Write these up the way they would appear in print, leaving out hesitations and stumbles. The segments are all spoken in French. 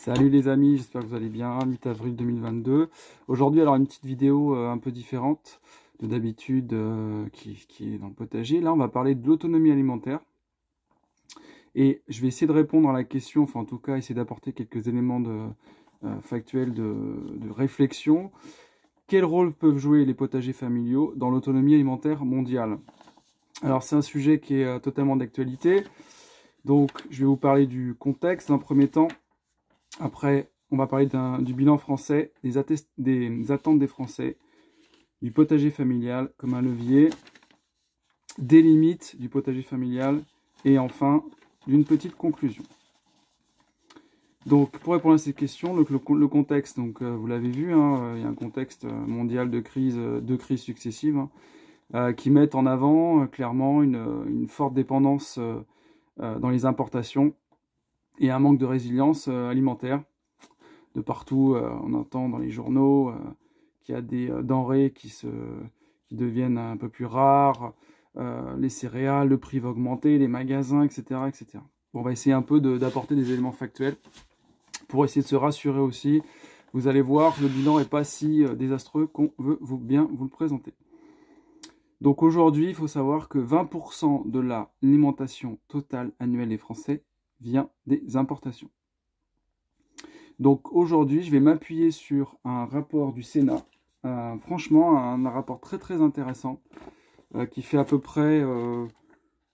Salut les amis, j'espère que vous allez bien, mi-avril 2022. Aujourd'hui, alors une petite vidéo un peu différente de d'habitude qui est dans le potager. Là, on va parler de l'autonomie alimentaire. Et je vais essayer de répondre à la question, enfin en tout cas, essayer d'apporter quelques éléments factuels de réflexion. Quel rôle peuvent jouer les potagers familiaux dans l'autonomie alimentaire mondiale? Alors c'est un sujet qui est totalement d'actualité. Donc je vais vous parler du contexte dans un premier temps. Après, on va parler du bilan français, des attentes des Français, du potager familial comme un levier, des limites du potager familial et enfin d'une petite conclusion. Donc, pour répondre à ces questions, le contexte, donc, vous l'avez vu, hein, il y a un contexte mondial de crises successives qui mettent en avant clairement une forte dépendance dans les importations et un manque de résilience alimentaire. De partout, on entend dans les journaux qu'il y a des denrées qui deviennent un peu plus rares, les céréales, le prix va augmenter, les magasins, etc. etc. Bon, on va essayer un peu d'apporter des éléments factuels pour essayer de se rassurer aussi. Vous allez voir, le bilan n'est pas si désastreux qu'on veut bien vous le présenter. Donc aujourd'hui, il faut savoir que 20% de l'alimentation totale annuelle des Français vient des importations. Donc aujourd'hui, je vais m'appuyer sur un rapport du Sénat, franchement un rapport très intéressant, qui fait à peu près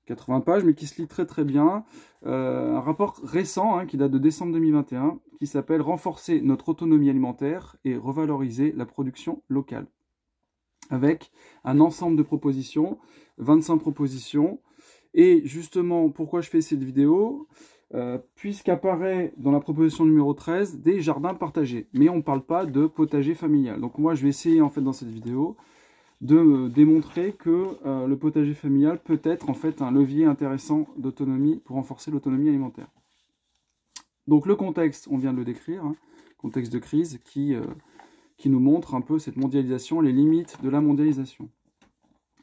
80 pages, mais qui se lit très bien. Un rapport récent, qui date de décembre 2021, qui s'appelle « Renforcer notre autonomie alimentaire et revaloriser la production locale », avec un ensemble de propositions, 25 propositions. Et justement, pourquoi je fais cette vidéo ? Puisqu'apparaît dans la proposition numéro 13 des jardins partagés, mais on ne parle pas de potager familial. Donc moi je vais essayer en fait dans cette vidéo de démontrer que le potager familial peut être en fait un levier intéressant d'autonomie pour renforcer l'autonomie alimentaire. Donc le contexte, on vient de le décrire, contexte de crise qui nous montre un peu cette mondialisation, les limites de la mondialisation.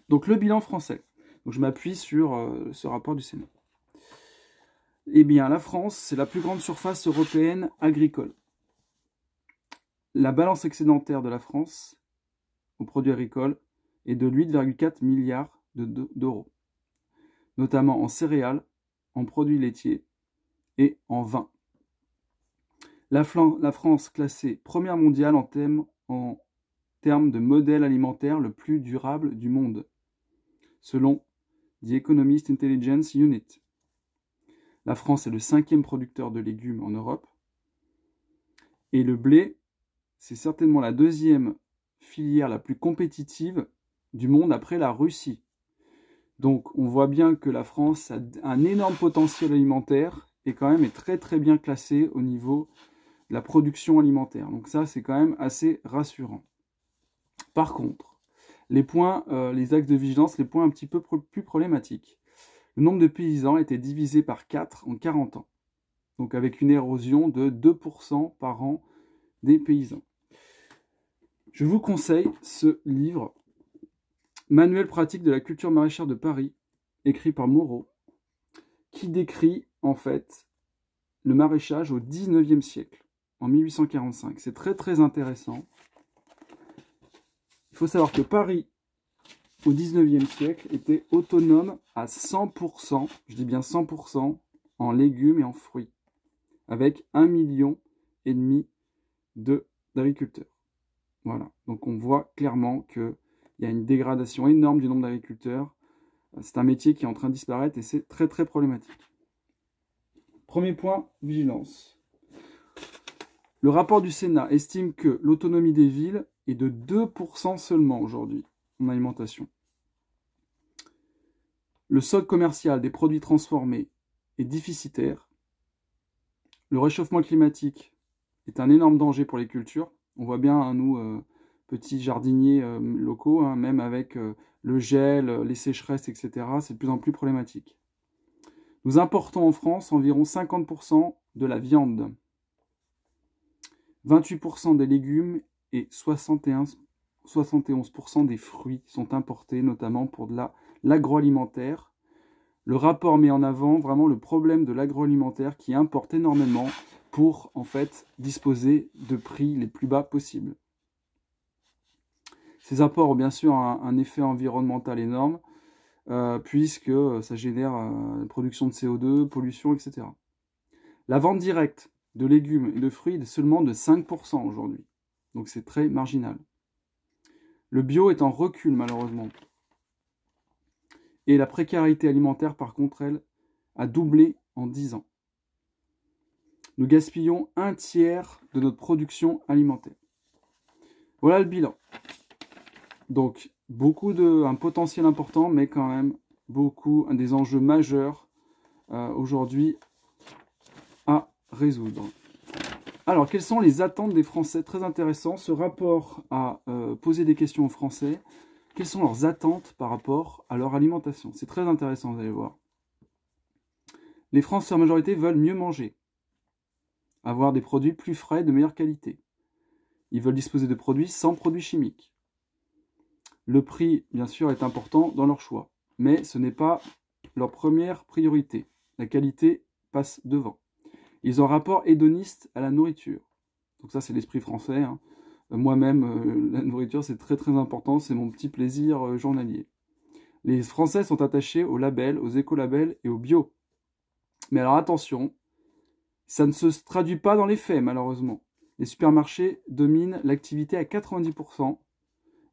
Donc le bilan français, donc je m'appuie sur ce rapport du Sénat. Eh bien, la France, c'est la plus grande surface européenne agricole. La balance excédentaire de la France aux produits agricoles est de 8,4 milliards d'euros, notamment en céréales, en produits laitiers et en vin. La France classée première mondiale en termes de modèle alimentaire le plus durable du monde, selon The Economist Intelligence Unit. La France est le 5e producteur de légumes en Europe. Et le blé, c'est certainement la 2e filière la plus compétitive du monde après la Russie. Donc on voit bien que la France a un énorme potentiel alimentaire et quand même est très bien classée au niveau de la production alimentaire. Donc ça, c'est quand même assez rassurant. Par contre, les axes de vigilance, les points un petit peu plus problématiques. Le nombre de paysans était divisé par 4 en 40 ans, donc avec une érosion de 2% par an des paysans. Je vous conseille ce livre, Manuel pratique de la culture maraîchère de Paris, écrit par Moreau, qui décrit en fait le maraîchage au 19e siècle, en 1845. C'est très intéressant. Il faut savoir que Paris, au 19e siècle, était autonome à 100%, je dis bien 100%, en légumes et en fruits, avec 1,5 million d'agriculteurs. Voilà, donc on voit clairement qu'il y a une dégradation énorme du nombre d'agriculteurs. C'est un métier qui est en train de disparaître et c'est très problématique. Premier point, vigilance. Le rapport du Sénat estime que l'autonomie des villes est de 2% seulement aujourd'hui en alimentation. Le solde commercial des produits transformés est déficitaire. Le réchauffement climatique est un énorme danger pour les cultures. On voit bien, nous, petits jardiniers locaux, même avec le gel, les sécheresses, etc., c'est de plus en plus problématique. Nous importons en France environ 50% de la viande, 28% des légumes et 71% des fruits sont importés, notamment pour de l'agroalimentaire. Le rapport met en avant vraiment le problème de l'agroalimentaire qui importe énormément pour en fait disposer de prix les plus bas possibles. Ces apports ont bien sûr un effet environnemental énorme, puisque ça génère production de CO2, pollution, etc. La vente directe de légumes et de fruits est seulement de 5% aujourd'hui. Donc c'est très marginal. Le bio est en recul malheureusement. Et la précarité alimentaire, par contre, elle, a doublé en 10 ans. Nous gaspillons un tiers de notre production alimentaire. Voilà le bilan. Donc, un potentiel important, mais quand même un des enjeux majeurs aujourd'hui à résoudre. Alors, quelles sont les attentes des Français? Très intéressant, ce rapport a posé des questions aux Français. Quelles sont leurs attentes par rapport à leur alimentation? C'est très intéressant, vous allez voir. Les Français en majorité veulent mieux manger, avoir des produits plus frais et de meilleure qualité. Ils veulent disposer de produits sans produits chimiques. Le prix, bien sûr, est important dans leur choix, mais ce n'est pas leur première priorité. La qualité passe devant. Ils ont un rapport hédoniste à la nourriture. Donc ça, c'est l'esprit français, hein. Moi-même, la nourriture, c'est très très important, c'est mon petit plaisir journalier. Les Français sont attachés aux labels, aux écolabels et au bio. Mais alors attention, ça ne se traduit pas dans les faits, malheureusement. Les supermarchés dominent l'activité à 90%,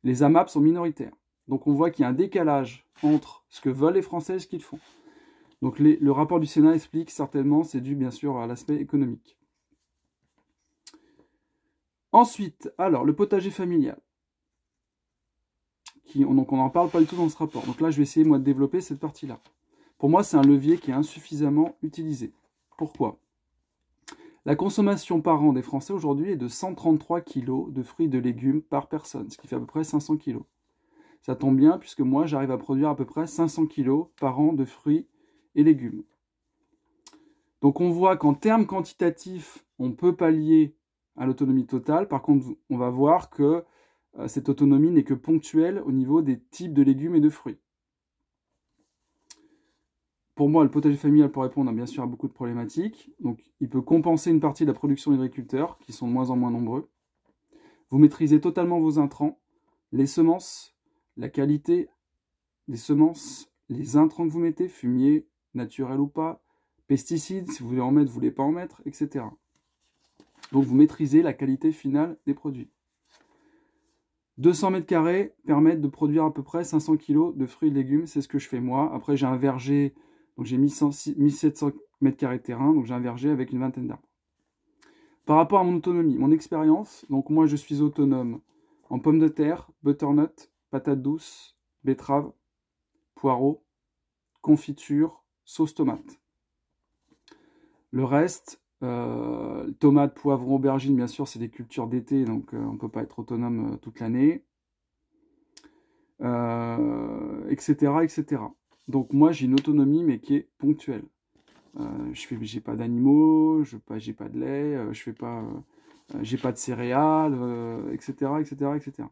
les AMAP sont minoritaires. Donc on voit qu'il y a un décalage entre ce que veulent les Français et ce qu'ils font. Donc le rapport du Sénat explique certainement, c'est dû bien sûr à l'aspect économique. Ensuite, alors, le potager familial. Donc on n'en parle pas du tout dans ce rapport. Donc là, je vais essayer moi de développer cette partie-là. Pour moi, c'est un levier qui est insuffisamment utilisé. Pourquoi? La consommation par an des Français aujourd'hui est de 133 kg de fruits et de légumes par personne, ce qui fait à peu près 500 kg. Ça tombe bien puisque moi, j'arrive à produire à peu près 500 kg par an de fruits et légumes. Donc on voit qu'en termes quantitatifs, on peut pallier à l'autonomie totale. Par contre, on va voir que cette autonomie n'est que ponctuelle au niveau des types de légumes et de fruits. Pour moi, le potager familial peut répondre bien sûr à beaucoup de problématiques. Donc, il peut compenser une partie de la production des agriculteurs, qui sont de moins en moins nombreux. Vous maîtrisez totalement vos intrants, les semences, la qualité des semences, les intrants que vous mettez, fumier, naturel ou pas, pesticides, si vous voulez en mettre, vous ne voulez pas en mettre, etc. Donc, vous maîtrisez la qualité finale des produits. 200 mètres carrés permettent de produire à peu près 500 kg de fruits et légumes, c'est ce que je fais moi. Après, j'ai un verger. Donc j'ai 1700 mètres carrés de terrain, donc j'ai un verger avec une vingtaine d'arbres. Par rapport à mon autonomie, mon expérience, donc moi je suis autonome en pommes de terre, butternut, patates douces, betteraves, poireaux, confiture, sauce tomate. Le reste, tomates, poivrons, aubergines, bien sûr, c'est des cultures d'été, donc on ne peut pas être autonome toute l'année, etc., etc. Donc moi j'ai une autonomie mais qui est ponctuelle. J'ai pas d'animaux, j'ai pas de lait, j'ai pas de céréales, etc., etc., etc.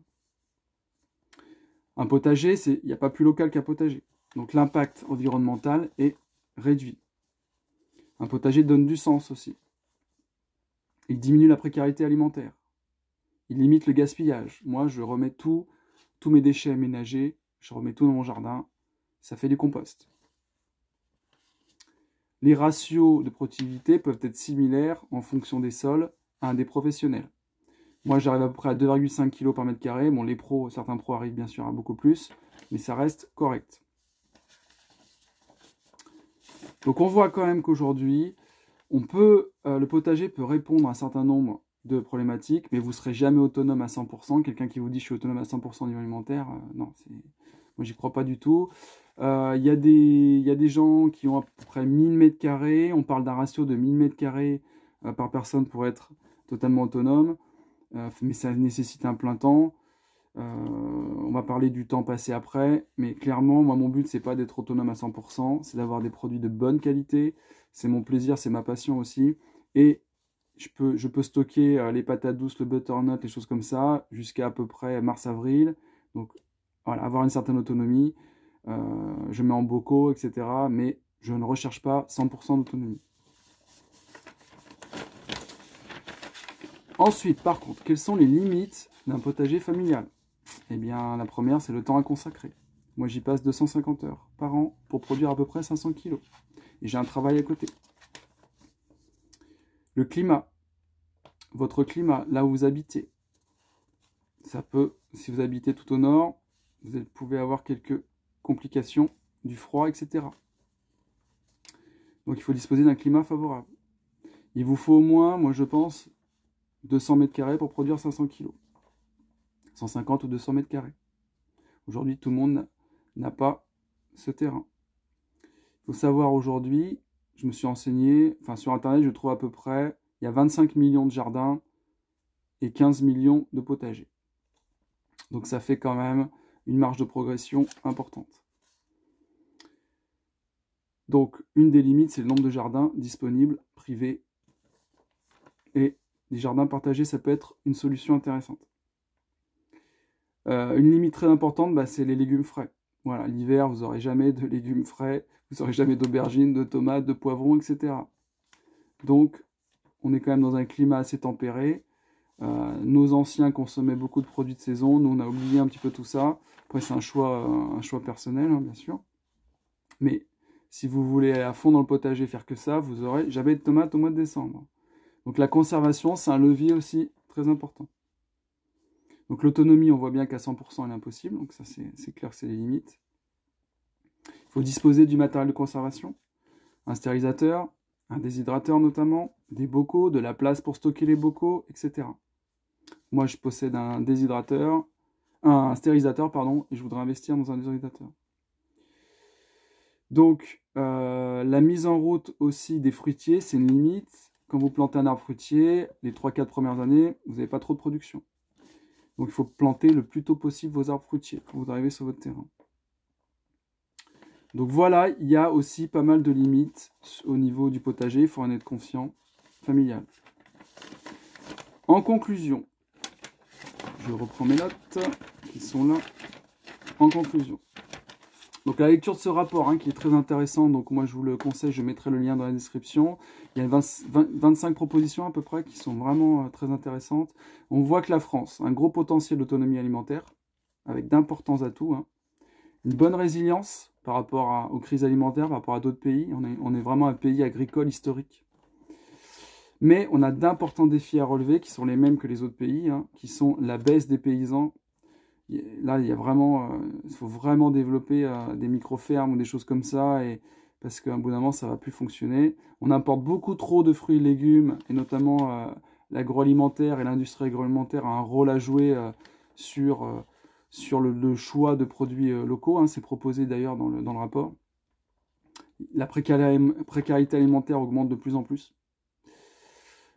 Un potager, il n'y a pas plus local qu'un potager. Donc l'impact environnemental est réduit. Un potager donne du sens aussi. Il diminue la précarité alimentaire. Il limite le gaspillage. Moi, je remets tous mes déchets ménagers, je remets tout dans mon jardin. Ça fait du compost. Les ratios de productivité peuvent être similaires en fonction des sols à un des professionnels. Moi, j'arrive à peu près à 2,5 kg par mètre carré. Bon, certains pros arrivent bien sûr à beaucoup plus, mais ça reste correct. Donc, on voit quand même qu'aujourd'hui, le potager peut répondre à un certain nombre de problématiques, mais vous ne serez jamais autonome à 100%. Quelqu'un qui vous dit « je suis autonome à 100% au niveau alimentaire », non, moi, j'y crois pas du tout. Il y a des gens qui ont à peu près 1000 mètres carrés. On parle d'un ratio de 1000 mètres carrés par personne pour être totalement autonome. Mais ça nécessite un plein temps. On va parler du temps passé après. Mais clairement, moi, mon but, c'est pas d'être autonome à 100%. C'est d'avoir des produits de bonne qualité. C'est mon plaisir, c'est ma passion aussi. Et je peux stocker les patates douces, le butternut, les choses comme ça, jusqu'à à peu près mars-avril. Donc, voilà, avoir une certaine autonomie. Je mets en bocaux, etc. Mais je ne recherche pas 100% d'autonomie. Ensuite, par contre, quelles sont les limites d'un potager familial? Eh bien, la première, c'est le temps à consacrer. Moi, j'y passe 250 heures par an pour produire à peu près 500 kilos. Et j'ai un travail à côté. Le climat. Votre climat, là où vous habitez. Ça peut, si vous habitez tout au nord, vous pouvez avoir quelques complications du froid, etc. Donc, il faut disposer d'un climat favorable. Il vous faut au moins, moi je pense, 200 mètres carrés pour produire 500 kilos. 150 ou 200 mètres carrés. Aujourd'hui, tout le monde n'a pas ce terrain. Il faut savoir aujourd'hui, je me suis renseigné, enfin sur internet, je trouve à peu près, il y a 25 millions de jardins et 15 millions de potagers. Donc ça fait quand même une marge de progression importante. Donc une des limites, c'est le nombre de jardins disponibles, privés. Et les jardins partagés, ça peut être une solution intéressante. Une limite très importante, bah, c'est les légumes frais. Voilà, l'hiver, vous n'aurez jamais de légumes frais, vous n'aurez jamais d'aubergines, de tomates, de poivrons, etc. Donc, on est quand même dans un climat assez tempéré. Nos anciens consommaient beaucoup de produits de saison, nous on a oublié un petit peu tout ça. Après, c'est un choix personnel, hein, bien sûr. Mais si vous voulez aller à fond dans le potager, faire que ça, vous aurez jamais de tomates au mois de décembre. Donc la conservation, c'est un levier aussi très important. Donc l'autonomie, on voit bien qu'à 100% elle est impossible, donc ça c'est clair que c'est les limites. Il faut disposer du matériel de conservation, un stérilisateur, un déshydrateur notamment, des bocaux, de la place pour stocker les bocaux, etc. Moi je possède un stérilisateur, pardon, et je voudrais investir dans un déshydrateur. Donc la mise en route aussi des fruitiers, c'est une limite. Quand vous plantez un arbre fruitier, les 3-4 premières années, vous n'avez pas trop de production. Donc il faut planter le plus tôt possible vos arbres fruitiers quand vous arrivez sur votre terrain. Donc voilà, il y a aussi pas mal de limites au niveau du potager, il faut en être conscient, familial. En conclusion, je reprends mes notes qui sont là. En conclusion, donc la lecture de ce rapport qui est très intéressant, donc moi je vous le conseille, je mettrai le lien dans la description. Il y a 25 propositions à peu près qui sont vraiment très intéressantes. On voit que la France a un gros potentiel d'autonomie alimentaire, avec d'importants atouts. Une bonne résilience par rapport aux crises alimentaires, par rapport à d'autres pays. On est vraiment un pays agricole historique. Mais on a d'importants défis à relever, qui sont les mêmes que les autres pays, qui sont la baisse des paysans. Là, il faut vraiment développer des micro-fermes ou des choses comme ça, parce qu'à un bout d'un moment, ça ne va plus fonctionner. On importe beaucoup trop de fruits et légumes, et notamment l'agroalimentaire et l'industrie agroalimentaire a un rôle à jouer sur le choix de produits locaux. C'est proposé d'ailleurs dans le rapport. La précarité alimentaire augmente de plus en plus.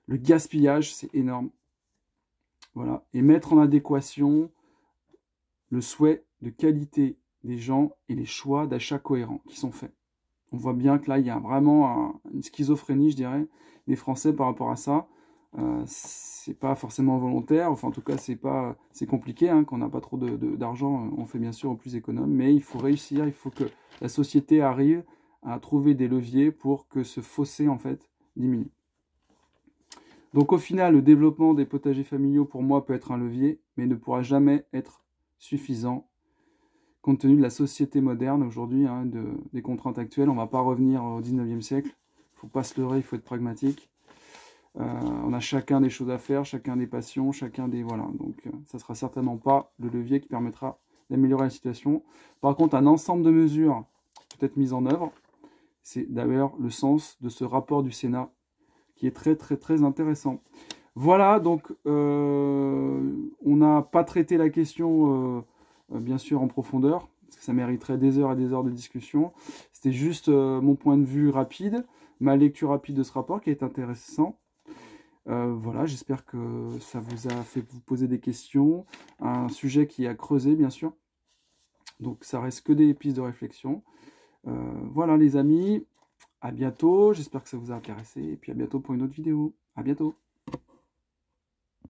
Le gaspillage, c'est énorme. Voilà. Et mettre en adéquation le souhait de qualité des gens et les choix d'achat cohérents qui sont faits. On voit bien que là, il y a vraiment une schizophrénie, je dirais, des Français par rapport à ça. C'est pas forcément volontaire, enfin en tout cas c'est compliqué, quand on n'a pas trop d'argent, on fait bien sûr au plus économe, mais il faut réussir, il faut que la société arrive à trouver des leviers pour que ce fossé en fait diminue. Donc au final, le développement des potagers familiaux pour moi peut être un levier, mais ne pourra jamais être suffisant compte tenu de la société moderne aujourd'hui, des contraintes actuelles. On ne va pas revenir au 19e siècle, il ne faut pas se leurrer, il faut être pragmatique. On a chacun des choses à faire, chacun des passions, chacun des... Voilà, donc ça ne sera certainement pas le levier qui permettra d'améliorer la situation. Par contre, un ensemble de mesures peut être mises en œuvre. C'est d'ailleurs le sens de ce rapport du Sénat qui est très très très intéressant. Voilà, donc on n'a pas traité la question bien sûr en profondeur, parce que ça mériterait des heures et des heures de discussion. C'était juste mon point de vue rapide, ma lecture rapide de ce rapport qui est intéressant. Voilà, j'espère que ça vous a fait vous poser des questions, un sujet qui a creusé bien sûr, donc ça reste que des pistes de réflexion. Voilà les amis, à bientôt, j'espère que ça vous a intéressé, et puis à bientôt pour une autre vidéo, à bientôt.